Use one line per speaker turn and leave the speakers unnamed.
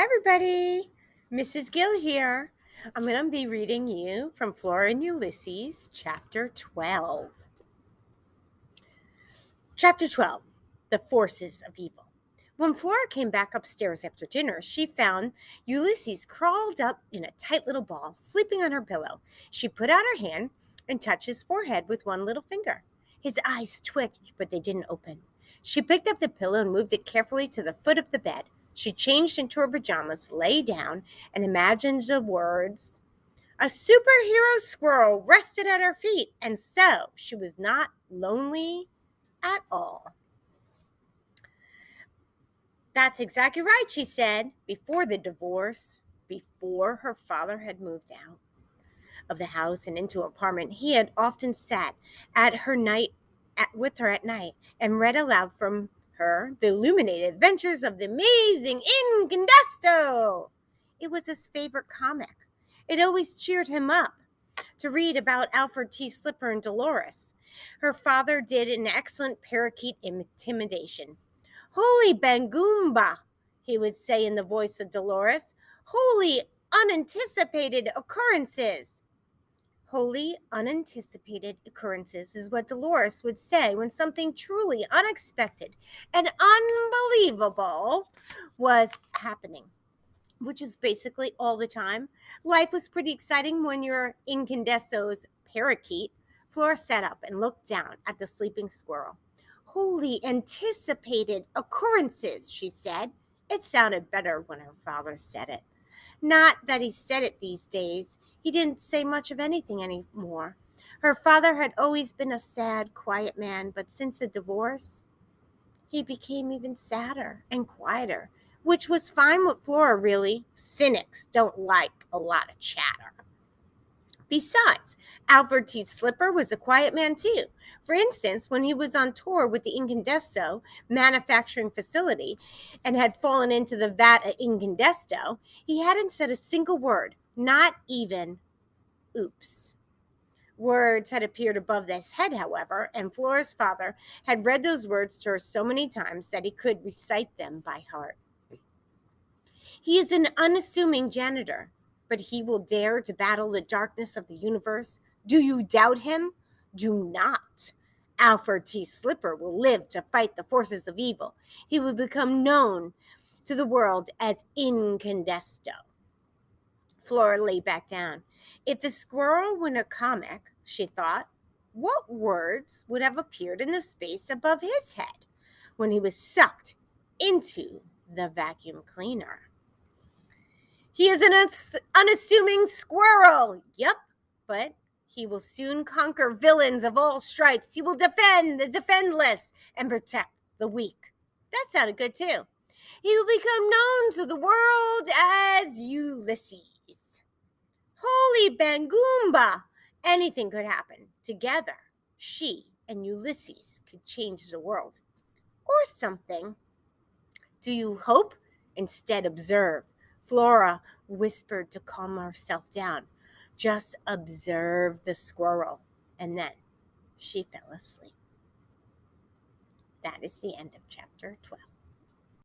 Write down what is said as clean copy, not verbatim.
Hi, everybody. Mrs. Gill here. I'm going to be reading you from Flora and Ulysses, Chapter 12. Chapter 12, The Forces of Evil. When Flora came back upstairs after dinner, she found Ulysses crawled up in a tight little ball, sleeping on her pillow. She put out her hand and touched his forehead with one little finger. His eyes twitched, but they didn't open. She picked up the pillow and moved it carefully to the foot of the bed. She changed into her pajamas, lay down, and imagined the words, "A superhero squirrel rested at her feet," and so she was not lonely at all. "That's exactly right," she said. Before the divorce, before her father had moved out of the house and into an apartment, he had often sat with her at night and read aloud from her the illuminated adventures of the amazing Incandesto. It was his favorite comic. It always cheered him up to read about Alfred T. Slipper and Dolores. Her father did an excellent parakeet imitation. "Holy Bangoomba," he would say in the voice of Dolores. "Holy unanticipated occurrences." Holy unanticipated occurrences is what Dolores would say when something truly unexpected and unbelievable was happening, which is basically all the time. Life was pretty exciting when you're Incandesto's parakeet. Flora sat up and looked down at the sleeping squirrel. "Holy anticipated occurrences," she said. It sounded better when her father said it. Not that he said it these days. He didn't say much of anything anymore. Her father had always been a sad, quiet man, but since the divorce, he became even sadder and quieter, which was fine with Flora, really. Cynics don't like a lot of chatter. Besides, Alfred T. Slipper was a quiet man too. For instance, when he was on tour with the Incandesto manufacturing facility and had fallen into the vat of Incandesto, he hadn't said a single word, not even oops. Words had appeared above his head, however, and Flora's father had read those words to her so many times that he could recite them by heart. He is an unassuming janitor, but he will dare to battle the darkness of the universe. Do you doubt him? Do not. Alfred T. Slipper will live to fight the forces of evil. He will become known to the world as Incandesto. Flora lay back down. If the squirrel were a comic, she thought, what words would have appeared in the space above his head when he was sucked into the vacuum cleaner? "He is an unassuming squirrel." Yep, but he will soon conquer villains of all stripes. He will defend the defendless and protect the weak. That sounded good too. He will become known to the world as Ulysses. Holy Bangoomba! Anything could happen. Together, she and Ulysses could change the world. Or something. Do you hope? Instead, observe. Flora whispered to calm herself down. Just observe the squirrel. And then she fell asleep. That is the end of chapter 12.